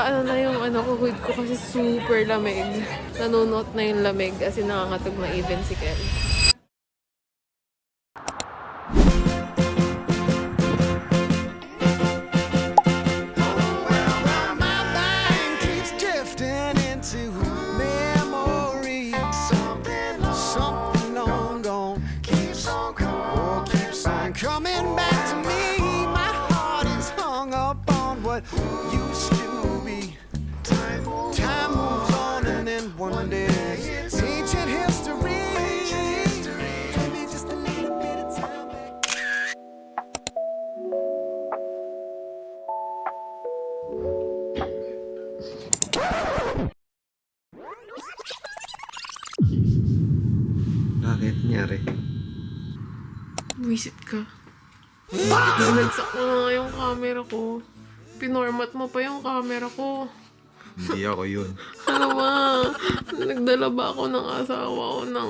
Ano na yung kuhid ko kasi super lamig. Nanunot na yung lamig kasi nakakatog na even si Kel. Coming back to me, my heart is hung up on what used to be. Time moves on and then one day ancient history. Maybe just a little bit of time back. Bakit nangyari? Visit ka. Nagsak na nga yung camera ko. Pinormat mo pa yung camera ko. Hindi ako yun. Ano ba? Nagdala ba ako ng asawa ko ng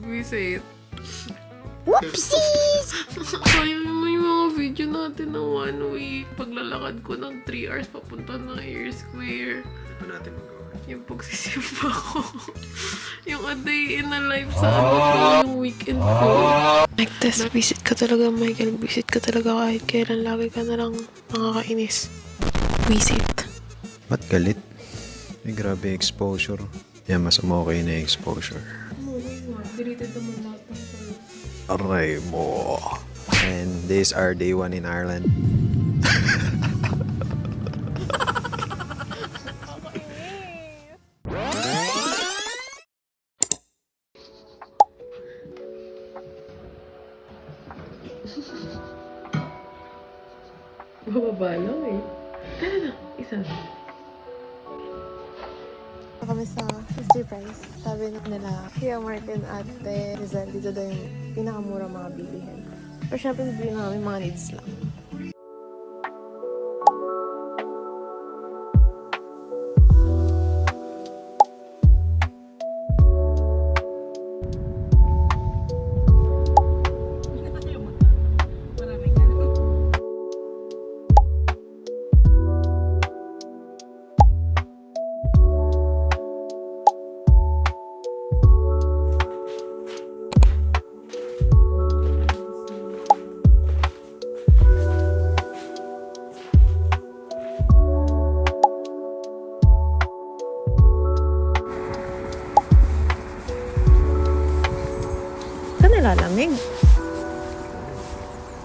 visit? Whoopsies! Kaya mo yung mga video natin ng 1 week. Paglalakad ko ng 3 hours papunta ng Air Square. Ano natin magawa? Yung pagsisimba ko. Yung a day in a life sa yung weekend ko. Like this, visit ka talaga, Michael. Visit ka talaga kahit kailan. Lagi ka na lang nakakainis. Visit. Ba't galit? Ay, grabe exposure. Yan, mas okay na exposure. Deleted naman lahat ng photos. Aray mo. And these are day 1 in Ireland. Bababa lang eh. Tara na, isa. Kami sa Sister Price. Sabi nila, Kuya Martin at Rizal, dito daw yung pinakamura mga bilihin. Pero syempre, bibili na namin mga needs lang. Nalalamig.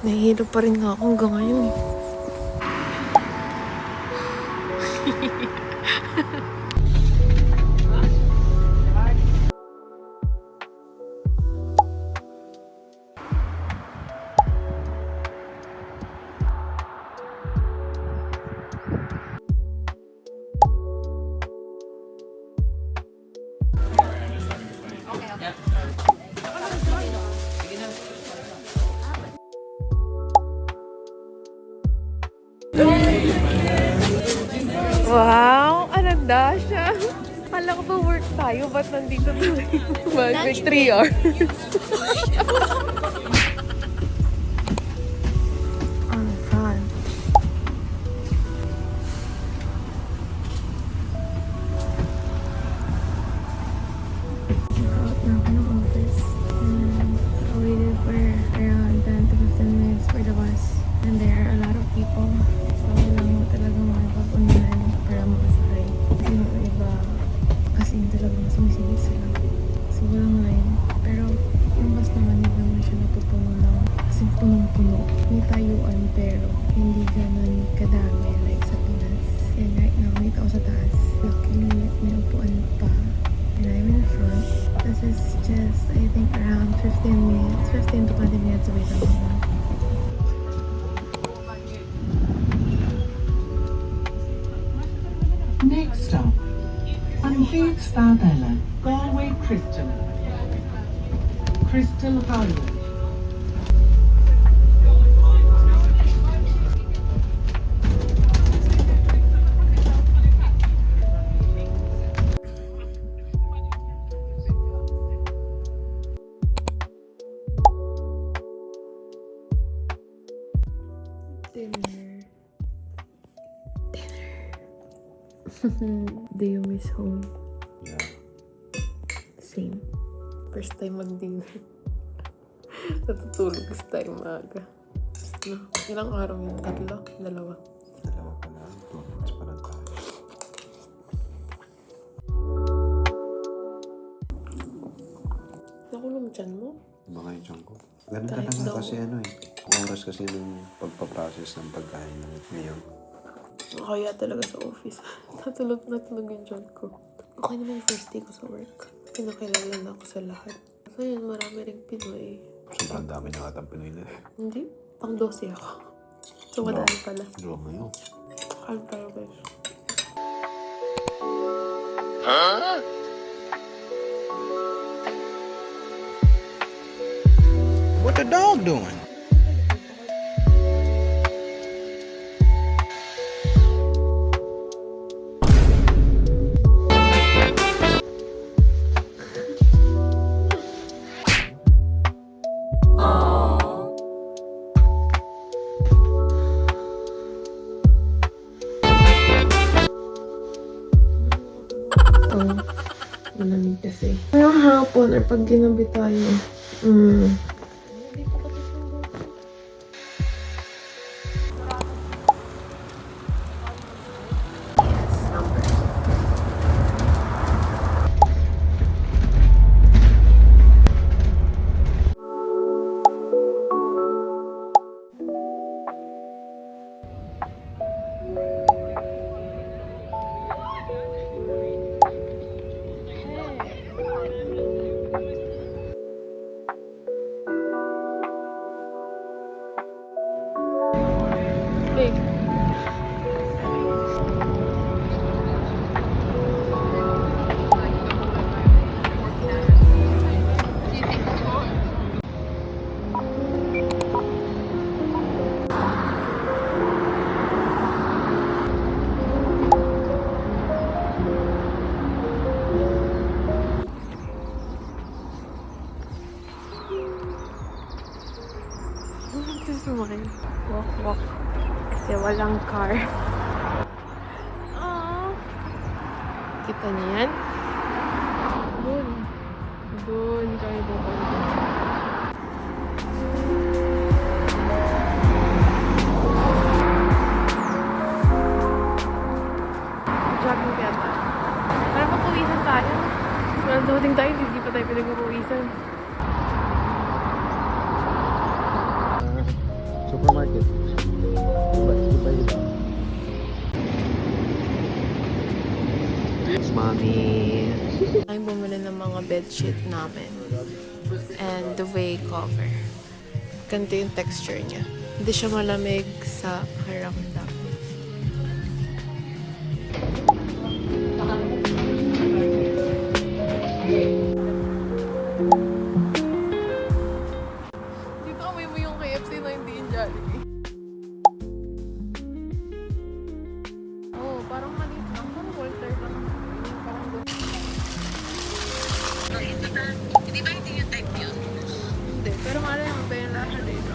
Nahihilo pa rin nga ako hanggang ngayon eh. Wow! Ananda siya! Kala ko ba work tayo? Ba't nandito tayo? Mag 3 hours. Ang fun. Out na ako ng office. And I waited for around 10 to 15 minutes for the bus. And there are a lot of people. So, wala mo talaga makapagunahan para makasakay. Kasi yung iba, as in talagang sumisigit sila. So, walang line. Pero, yung bus naman, hindi naman siya napupuno lang. Kasi punong-puno. May tayuan, pero hindi ganun kadami like sa Pinas. And right now, wait ako sa taas. Luckily, may upuan pa. And I'm in front. This is just, I think, around 15 minutes, 15 to 20 minutes away from home. Next stop, Anfield-Stadella, Galway Crystal. Crystal Hollywood. Do you miss home? Yeah. Same. First time mag-dinner. Natutulog kasi tayo maaga. No, ilang araw yun? Tatlo? Dalawa? Dalawa pa lang. 2 months pa lang tayo. Nakulong dyan mo? Baka yung tiyan ko. Ganun Kahit talaga daw. kasi ano eh. Ang oras kasi ng pagpaprocess ng pagkain ng ngayon. Kaya talaga sa office. Natulog yung dyan ko. Okay naman yung first day ko sa work. Pinakilala na ako sa lahat. So yun, marami ring Pinoy. Sobrang dami na katang Pinoy na eh. Hindi, pang 12 ako. So madami pala. Drama yun. Ang travel. What the dog doing? Oo. Malamig kasi. Ngayong hapon or pag ginabi tayo. Yes, number. Hey. Gusto mo kayo? Walk. Kasi walang car. Aww. Kita niyo yan? Doon kayo pupunta. Jogging kaya tayo. Para magpawisan tayo. Walang dating tayo, hindi pa tayo pinagpawisan. Supermarket. Mommy. Ay, bumili ng mga bedsheet namin. And duvet cover. Ganito yung texture niya. Hindi siya malamig sa pakiramdam. Dito amoy mo yung KFC na hindi yung Jollibee. Oh, parang maliit lang. Parang Walter lang. Parang doon. Hindi ba hindi yung type yun? Hindi, pero ano yung bela siya dito.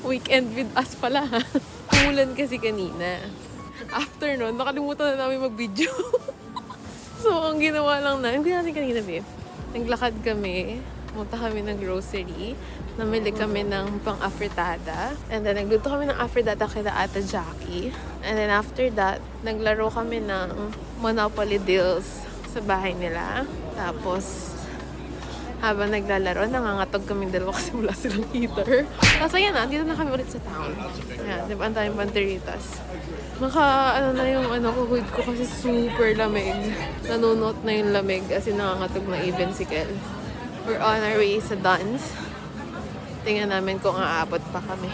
Weekend with us pala. Umulan kasi kanina. After nun, nakalimutan na namin mag-video. So, ang ginawa lang na, hindi natin kanina, babe. Naglakad kami, pumunta kami ng grocery, namili kami ng pang-afritada, and then nagluto kami ng afritada kila Ate Jackie. And then after that, naglaro kami ng Monopoly Deals sa bahay nila. Tapos, habang naglalaro, nangangatog kaming dalawa kasi wala silang heater. Tapos ayan na, dito na kami ulit sa town. Ayan, di ba ang tayong Banderitas. Na yung kuhud ko kasi super lamig. Nanunot na yung lamig as in nangangatog na even si Kel. We're on our way sa dance. Tingnan namin kung aabot pa kami.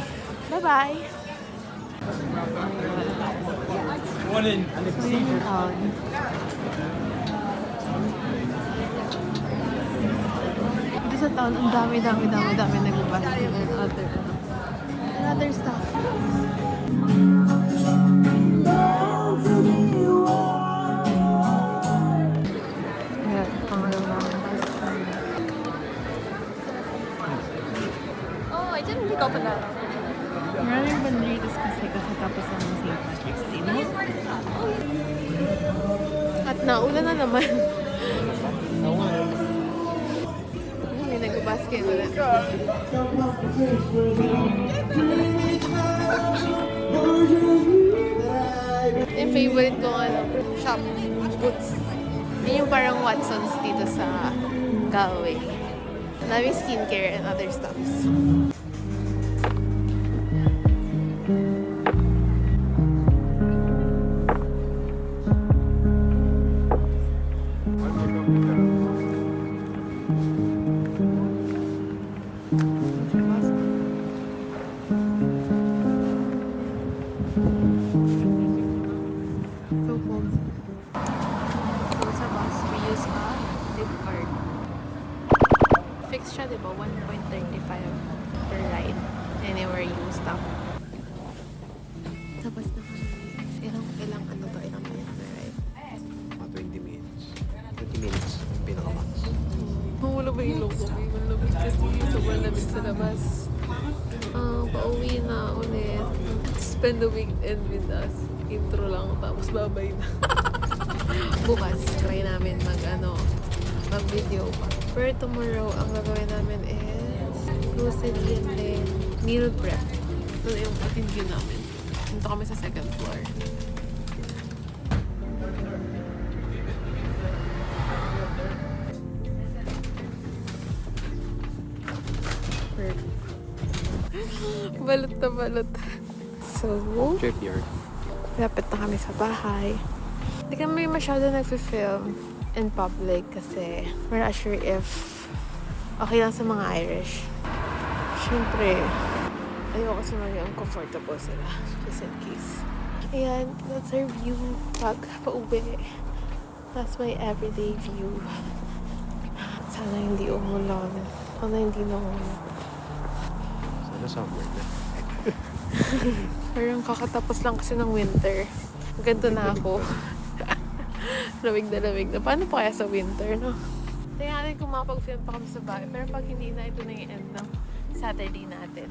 Bye-bye! So yun yung town. Dito sa town, ang dami nag-basket and other stuff. Ayan, pangalawa. Oh, I didn't pick up on that. Maraming banderitas kasi tapos ang St. Patrick's Day. No? At naulan na naman. May nag-basket ulit. Yung favorite ko shop, Boots. Yun yung parang Watson's dito sa Galway. Daming skincare and other stuffs. So cold. So sa bus, we use a dip card. Fixed siya, diba? 1.35 per ride. Anywhere you stop. Tapos na kami. Ilang minutes per ride? Mga 20 minutes. 20 minutes, yung pinaka-max. Wala ba ilong ko? May malamig kasi. Sobrang lamig sa labas. Pauwi na ulit. Spend the weekend with us. Intro lang. Tapos babay na. Bukas, try namin mag-video pa. For tomorrow, ang gagawin namin is grocery and then meal prep. Ito na yung view namin. Dito kami sa second floor. Balot na balot. So, Shipyard. lapit na kami sa bahay. Hindi kami masyado nag-film in public kasi we're not sure if okay lang sa mga Irish. Siyempre, ayoko kasi maging uncomfortable sila. Just in case. Ayan, that's our view pag pauwi. That's my everyday view. Sana hindi umulan. Sana hindi na umulan. Sana summer na. Parang kakatapos lang kasi ng winter. Ganto na ako. Lamig na. Paano pa kaya sa winter, no? Tingnan natin kung makapag-film pa kami sa bahay. Pero pag hindi na, ito na yung end ng Saturday natin.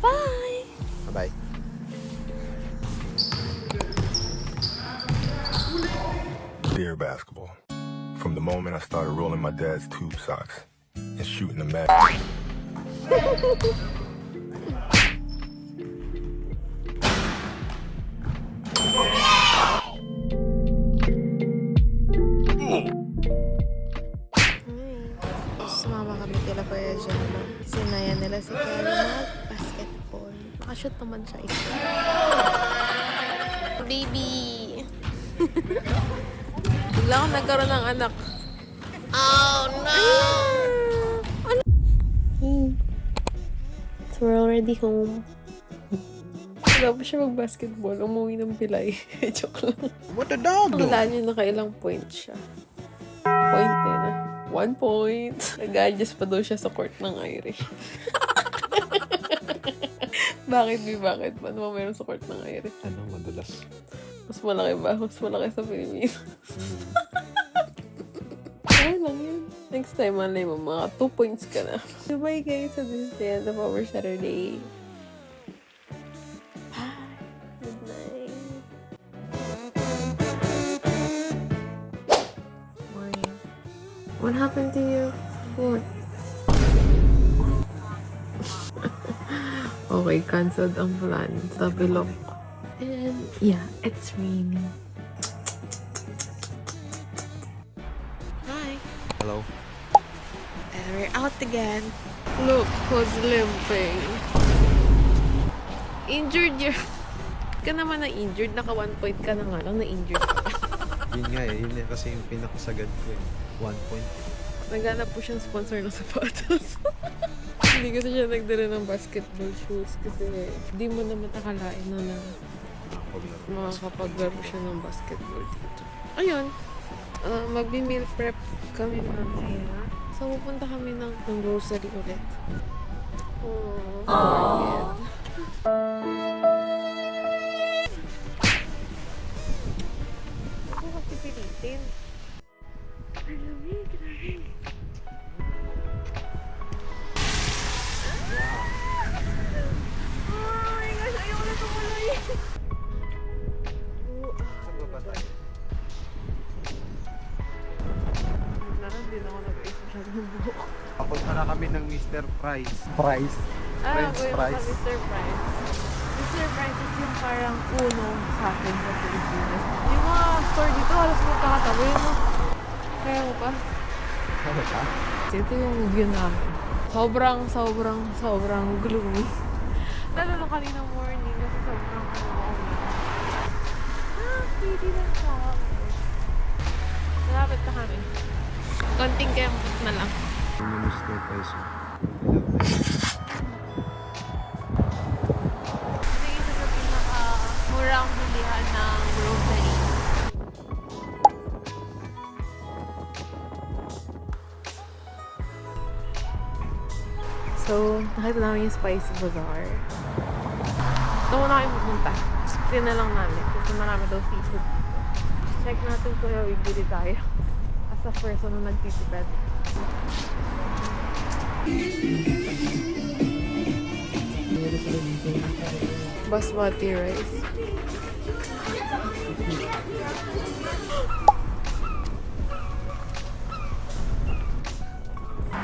Bye! Bye-bye. Dear basketball. From the moment I started rolling my dad's tube socks and shooting the mag. Sumama kami kila Kuya Jello. Sinaya nila si Kuya mag-basketball. Nakashoot naman siya isa. Baby! Bigla ako nagkaroon ng anak. Oh no! So we're already home. Wala pa siya mag-basketball. Umuwi ng pilay. Joke lang. What the dog Ang doing? wala niyo nakailang points siya. Point na. 1 point. Nag-adjust pa daw siya sa court ng Irish. Bakit? Ano ba meron sa court ng Irish? Ano, madulas. Mas malaki ba? Mas malaki sa Pilipinas. Ay lang yun. Next time, malay mo, mga 2 points ka na. Bye guys, so this is the end of our Saturday. What happened to your foot? Okay, cancelled ang plan. Tabilok. And yeah, it's raining. Hi. Hello. And we're out again. Look who's limping. Injured your... ka naman na injured. Naka 1 point ka na nga lang na injured ka. Yun nga eh. Yun nga kasi yung pinakasagad ko eh. 1 point. Naghanap po siyang sponsor ng sapatos. Hindi kasi siya nagdala ng basketball shoes kasi di mo naman akalain na makakapaglaro siya ng basketball dito. Ayun, magbi-meal prep kami mamaya. So, pupunta kami ng grocery ulit. Oh, ako kasi pilitin. Lamig. Oh my gosh, ayaw na tumuloy. Saan ba tayo? Hindi na ako nag-ayos masyadong buhok. Papunta na kami ng Mr. Price. Price? French French fries. Mr. Price. Mr. Price is yung parang uno sa akin sa Pilipinas. Yung mga store dito, halos magkakatabi mo. Kaya mo pa? Ano ka? Ito yung view namin. Sobrang gloomy. Lalo nung kaninang morning kasi sobrang pretty lang siya. Malapit na kami. Konting kempot na lang. Yung Mr. Price. Ito yung isa sa pinaka-murang bilihan ng grocery. So, nakita namin yung Spicy Bazaar. Ito muna kayo pupunta. Tingnan lang namin kasi marami daw seafood dito. Check natin kung bibili tayo as a person na nagtitipid. Basmati rice.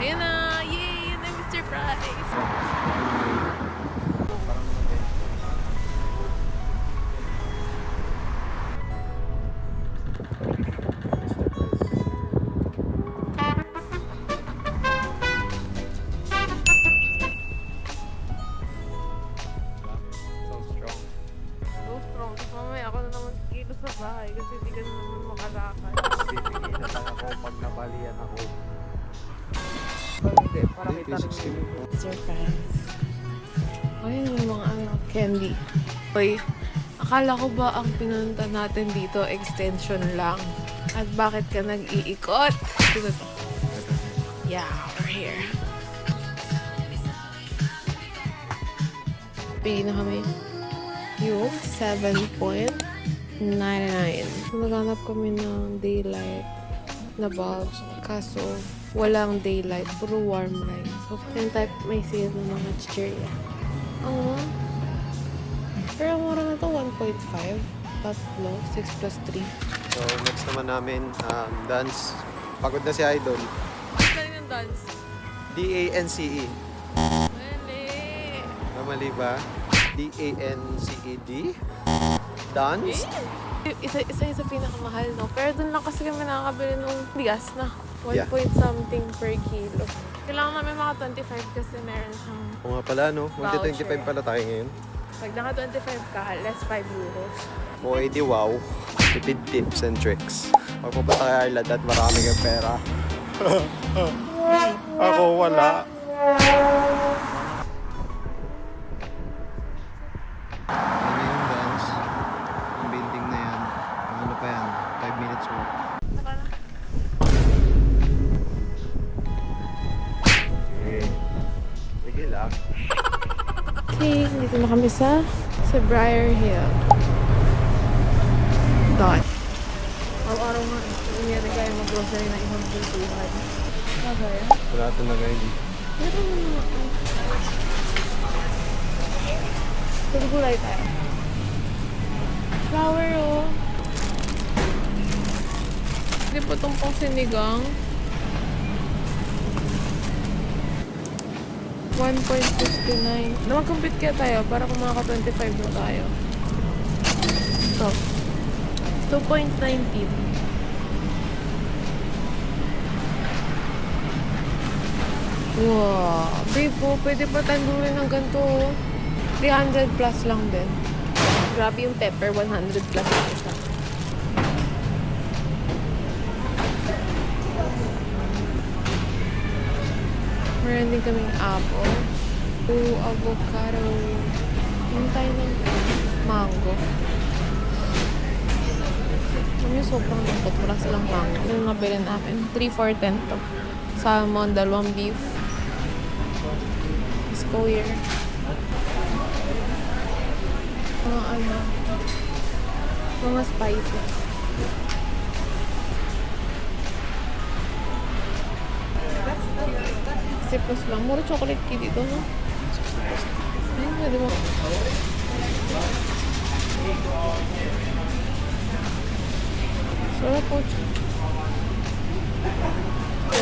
Ayan na! Yay! Yun na Mr. Price! So strong. Tapos mamaya ako na naman kilo sa bahay kasi hindi ka na naman makalakad. Bibigyan na lang ako pag nabalian ako. Hindi, para kita rin. Surprise. Ayun yung mga candy. Uy, akala ko ba ang pinunta natin dito extension lang? At bakit ka nag-iikot? Diba to? Yeah, we're here. Pili na kami. Yung 7.99. So, naghanap kami ng daylight na bulbs. Kaso, walang daylight. Puro warm light. So, yung type may sale ng mga chicheria. Pero mura na to, 1.5. Tatlo, 6 plus 3. So, next naman namin, dance. Pagod na si Idol. Ang galing ng dance. D-A-N-C-E. Mali. Namali ba? D-A-N-C-E-D? Dance? Isa yung sa pinakamahal, no? Pero dun lang kasi kami nakakabili ng bigas na. 1 Yeah. point something per kilo. Kailangan namin mga 25 kasi meron siyang... Oo nga pala, no? Magti-25 Voucher. pala tayo ngayon. Pag naka 25 ka, less 5 euros. O, edi wow. Tipid tips and tricks. Pag pupunta kay Arlad at marami kang pera. Ako wala. Ano yung dance? Yung building na yan. Ano pa yan? 5 minutes walk. Saka na. Sige lang. Okay, dito na kami sa Briar Hill. Dot. Araw-araw nga, hindi na kaya mag-grocery na isang pintuhan. Okay. Wala talaga hindi. Pero naman. Gulay tayo. Flower, oh. Hindi pa itong pang sinigang. 1.59. Mag-compute kaya tayo para kung makaka-25 na tayo. So, 2.19. Wow. Babe po, pwede pa tandurin ng ganito. 300 plus lang din. Grabe yung pepper, 100 plus yung isa. Meron din kaming apple. Avocado. Yung tayo ng mango. Yung sobrang lambot. Wala silang mango. Yung nabili namin. 3 for 10 to. Salmon, 2 beef. Square. Mga ano. Mga spices. Plus lang. Mura chocolate cake dito, no? Ayun, pwede mo. Sarap po.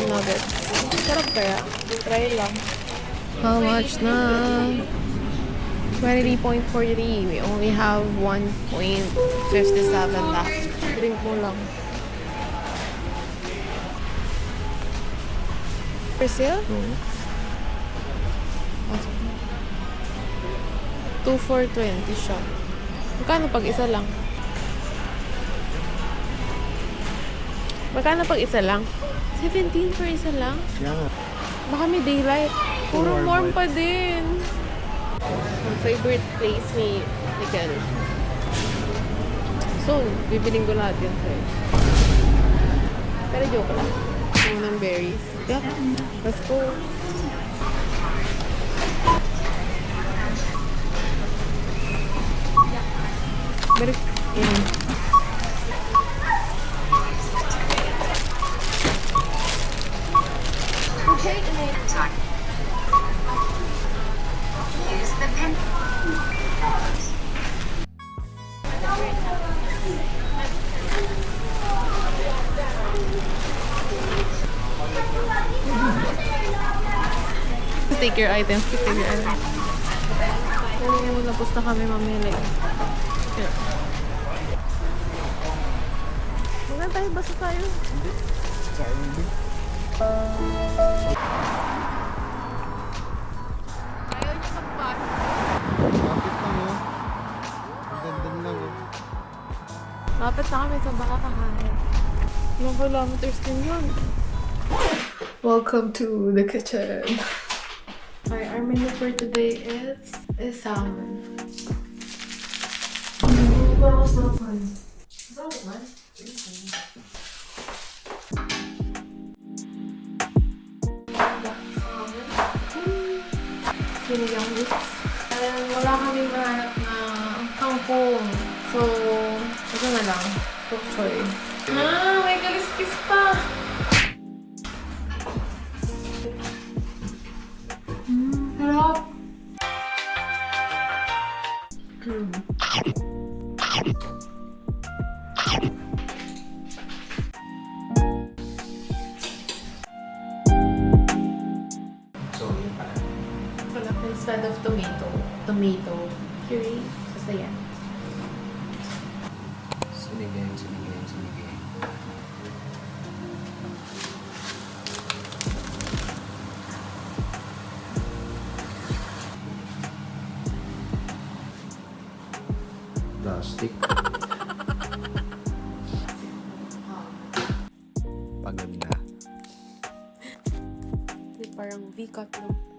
Nuggets. Sarap kaya. Try lang. How much na? 23.43. We only have 1.57 left. Drink mo lang. Brazil? 2 for 20 siya. Magkano pag isa lang? Magkano pag isa lang? 17 for isa lang? Yeah. Baka may daylight. Puro warm pa din. Ang favorite place ni Miguel. So, bibiling ko lahat yan sa'yo. Pero joke lang. Yung ng berries. Yeah. Let's go. Very, yeah. Use the pen. Take your items. Take your items. Oo, tapos na kami mamili. Yeah. Huwag tayo, basta tayo. Ayaw niyo sa bus. Lapit lang oh. Ganda lang oh. Lapit na kami sa Bakahahay. Ilang kilometers din yun. Welcome to the kitchen. Okay, our menu for today is salmon. Vamos na pan. Salmon? Sinigang mix. And wala kami mahanap na kangkong. So, ito na lang. Pok choy. Ah, may kaliskis pa! Sarap! Instead of tomato puree. Basta yan. Sinigay. Plastic. Paganda. Parang V-cut, no?